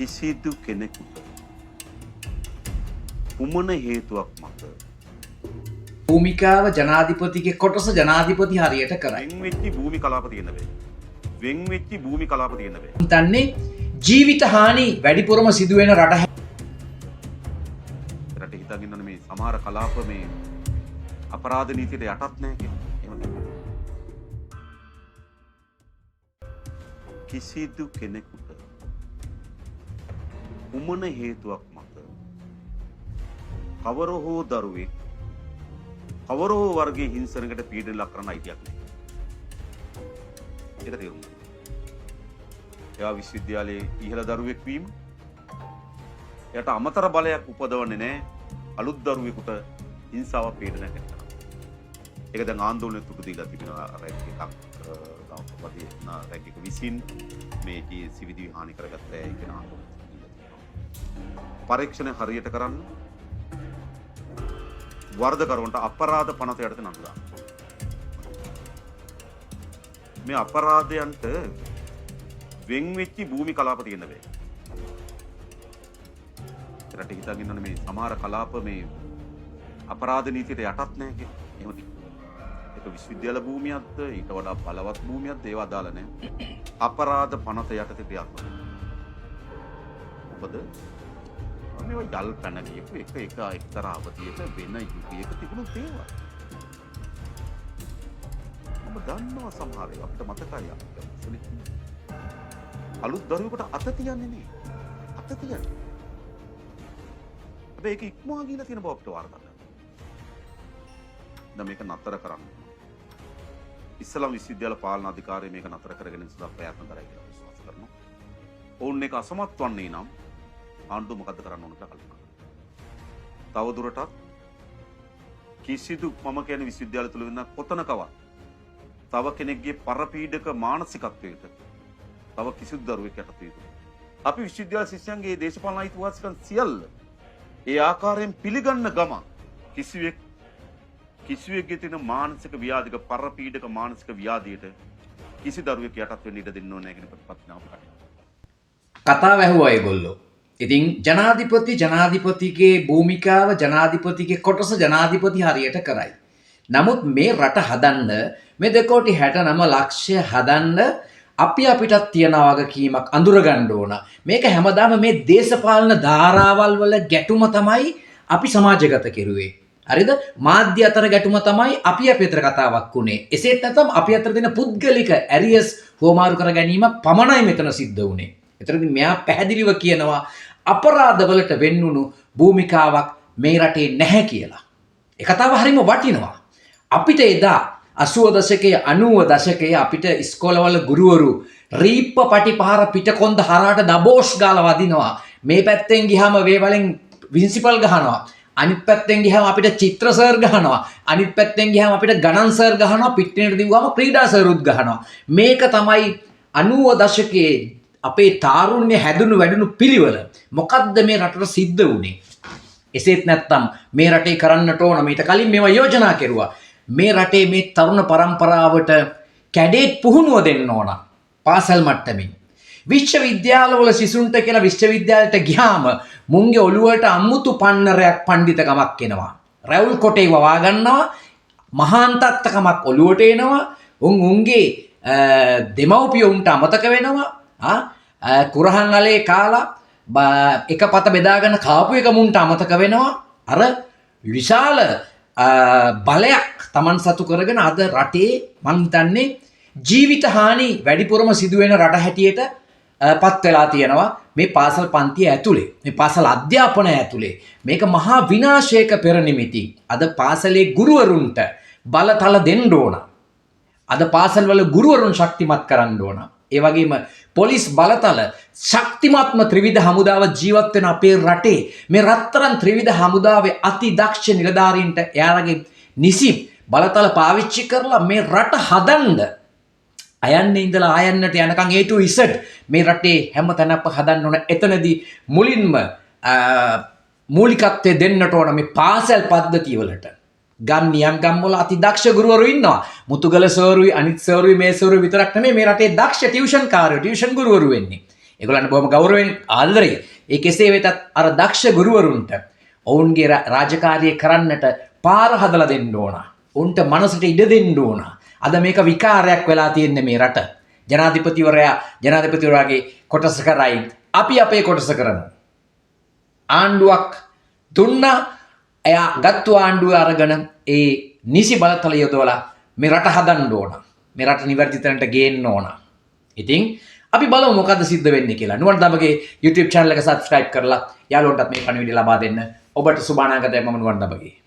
කිසිදු කෙනෙකුට කුමන හේතුවක් මත භූමිකාව ජනාධිපතිගේ කොටස ජනාධිපති හරියට කරයි. වෙන් වෙච්ච භූමි කලාප තියෙන බෑ. වෙන් වෙච්ච භූමි කලාප තියෙන බෑ. හිතන්නේ ජීවිත හානි වැඩිපුරම සිදුවෙන රට රට හිතාගෙන ඉන්නනේ මේ සමහර කලාප මේ අපරාධ නීතියට යටත් නැහැ කියලා. එහෙම නැහැ. කිසිදු කෙනෙකුට කුමන හේතුවක් මත කවර හෝ දරුවෙක් කවර හෝ වර්ගයේ හිංසනකට පීඩන ලක් කරන්න අයිතියක් නැහැ. ඒක තේරුම් ගන්න. එයා විශ්වවිද්‍යාලයේ ඉහළ දරුවෙක් වීම එයාට අමතර බලයක් උපදවන්නේ නැහැ අලුත් දරුවෙකුට හිංසාව පීඩනයක් කරන්න. ඒක දැන් ආందోලනයේ තුඩු දීලා තිබෙනවා රැග් එකක් ගාමපති රැග් එක විසින් මේ සිවිදි හානි කරගත්ත ඒ කියන ආందోලනය. පරීක්ෂණ හරියට කරන්න වර්ධකරුවන්ට අපරාධ පනත යටතේ නඩු දාන්න. මේ අපරාධයන්ට වෙන් වෙච්ච භූමි කලාප තියෙන්න බෑ. රට හිතාගෙන ඉන්නනේ මේ සමහර කලාප මේ අපරාධ නීතියට යටත් නැහැ කියලා. එහෙම තියෙනවා. ඒක විශ්වවිද්‍යාල භූමියක්ද ඊට වඩා බලවත් භූමියක්ද ඒව අදාළ නැහැ. අපරාධ පනත යටතේ ක්‍රියාත්මක වෙනවා. මොකද මේවා යල් පැන ගියපු එක එක්තරා අවධියක වෙන යුගයක තිබුණු දේවල්. මම දන්නවා සමහර ඒවා අපිට මතකයි අපිට. අලුත් දරුවෙකුට අත තියන්නේ නේ. අත තියන්නේ. හැබැයි ඒක ඉක්මවා ගිහලා තියෙන බව අපිට වාර්තා කරනවා. දැන් මේක නතර කරන්න. ඉස්ලාම් විශ්වවිද්‍යාල පාලන අධිකාරිය මේක නතර කරගෙන සදා ප්‍රයත්න කරයි කියලා විශ්වාස කරනවා. ඕන් එක අසමත් වන්නේ නම් ආණ්ඩුව මොකද්ද කරන්න ඕන කියලා කල්පනා කරනවා. තව දුරටත් කිසිදු මම කියන්නේ විශ්වවිද්‍යාල තුල වෙන කොතනකවත් තව කෙනෙක්ගේ පරපීඩක මානසිකත්වයට තව කිසිදු දරුවෙක් යටත් වෙන්නේ. අපි විශ්වවිද්‍යාල ශිෂ්‍යයන්ගේ දේශපාලන අයිතිවාසිකම් සියල්ල ඒ ආකාරයෙන් පිළිගන්න ගම කිසිවෙක්ගේ තියෙන මානසික ව්‍යාධික පරපීඩක මානසික ව්‍යාධියට කිසි දරුවෙක් යටත් වෙන්න ඉඩ දෙන්න ඕනේ නැහැ කියන ප්‍රතිපත්තිය අපට. කතාව ඇහුවා ඒගොල්ලෝ. ඉතින් ජනාධිපතිගේ භූමිකාව ජනාධිපතිගේ කොටස ජනාධිපති හරියට කරයි. නමුත් මේ රට හදන්න මේ 2.69 ලක්ෂය හදන්න අපිටත් තියෙන වගකීමක් අඳුරගන්න ඕන. මේක හැමදාම මේ දේශපාලන ධාරාවල් වල ගැටුම තමයි අපි සමාජගත කෙරුවේ. හරිද? මාධ්‍ය අතර ගැටුම තමයි අපි අතර කතාවක් උනේ. එසේත් නැත්නම් අපි අතර දෙන පුද්ගලික ඇරියස් හොමාරු කර ගැනීමක් පමණයි මෙතන සිද්ධ වුනේ. එතනදී මෙයා පැහැදිලිව කියනවා අපරාධවලට වෙන්නුණු භූමිකාවක් මේ රටේ නැහැ කියලා. ඒ කතාව හරිම වටිනවා. අපිට එදා 80 දශකයේ 90 දශකයේ අපිට ඉස්කෝලවල ගුරුවරු රීප්ප පටිපහර පිටකොන්ද හරහට දබෝෂ් ගාලා වදිනවා. මේ පැත්තෙන් ගියාම වේවලෙන් වින්සිපල් ගහනවා. අනිත් පැත්තෙන් ගියාම අපිට චිත්‍ර සර් ගහනවා. අනිත් පැත්තෙන් ගියාම අපිට ගණන් සර් ගහනවා. පිටිනේට දිව්වම ක්‍රීඩා සර්ුත් ගහනවා. මේක තමයි 90 දශකයේ අපේ තාරුණ්‍ය හැදුණු වැඩුණු පිළිවෙල. මොකද්ද මේ රටට සිද්ධ වුනේ? එසේත් නැත්නම් මේ රටේ කරන්නට ඕන මීට කලින් මේවා යෝජනා කෙරුවා. මේ රටේ මේ තරුණ පරම්පරාවට කැඩේට් පුහුණුව දෙන්න ඕන. පාසල් මට්ටමින්. විශ්වවිද්‍යාලවල සිසුන්ට කියලා විශ්වවිද්‍යාලයට ගියාම මුන්ගේ ඔළුවට අමුතු පන්නරයක් පඬිතකමක් එනවා. රැවුල් කොටේ වවා ගන්නවා. මහාන්තත්තකමක් ඔළුවට එනවා. උන්ගේ දෙමව්පියෝ උන්ට අමතක වෙනවා. කුරහන් අලේ කාලා එක පත බෙදාගෙන කාපු එක මුන්ට අමතක වෙනවා. අර විශාල බලයක් Taman සතු කරගෙන අද රටේ මං හිතන්නේ ජීවිත හානි වැඩිපුරම සිදුවෙන රට හැටියට පත් වෙලා තියෙනවා මේ පාසල් පන්තිය ඇතුලේ. මේ පාසල් අධ්‍යාපනය ඇතුලේ. මේක මහා විනාශයක පෙරනිමිති. අද පාසලේ ගුරුවරුන්ට බලතල දෙන්න ඕන. අද පාසල් වල ගුරුවරුන් ශක්තිමත් කරන්න ඕන. ඒ වගේම පොලිස් බලතල ශක්තිමත්ම ත්‍රිවිධ හමුදාව ජීවත් වෙන අපේ රටේ මේ රත්තරන් ත්‍රිවිධ හමුදාවේ අති දක්ෂ නිලධාරීන්ට එයාලගේ නිසි බලතල පාවිච්චි කරලා මේ රට හදන්න අයන්නේ ඉඳලා ආයන්නට යනකම් A to Z මේ රටේ හැම තැනක්ම හදන්න ඕන. එතනදී මුලින්ම මූලිකත්වය දෙන්නට ඕන මේ පාසල් පද්ධතිය වලට. ගම්නියම් ගම්වල අති දක්ෂ ගුරුවරු ඉන්නවා. මුතුගල සර්ුයි අනිත් සර්ුයි මේ සර්ුයි විතරක් නෙමෙයි මේ රටේ දක්ෂ ටියුෂන් කාර්යෝ ටියුෂන් ගුරුවරු වෙන්නේ. ඒගොල්ලන්ට බොහොම ගෞරවයෙන් ආදරේ. ඒ කෙසේ වෙතත් අර දක්ෂ ගුරුවරුන්ට ඔවුන්ගේ රාජකාරිය කරන්නට පාර හදලා දෙන්න ඕන. උන්ට මනසට ඉඩ දෙන්න ඕන. අද මේක විකාරයක් වෙලා තියෙන්නේ මේ රට. ජනාධිපතිවරයාගේ කොටස කරයි අපි අපේ කොටස කරමු. ආණ්ඩුවක් දුන්නා එයා ගත්තු ආණ්ඩුව අරගෙන ඒ නිසි බලතල යොදවලා මේ රට හදන්න ඕන. මේ රට නිවැරදි තැනට ගේන්න ඕන. ඉතින් අපි බලමු මොකද්ද සිද්ධ වෙන්නේ කියලා. නුවන් දඹගේ YouTube channel එක subscribe කරලා යාළුවන්ටත් මේ පණිවිඩය ලබා දෙන්න. ඔබට සුබ අනාගතයක්. මම නුවන් දඹගේ.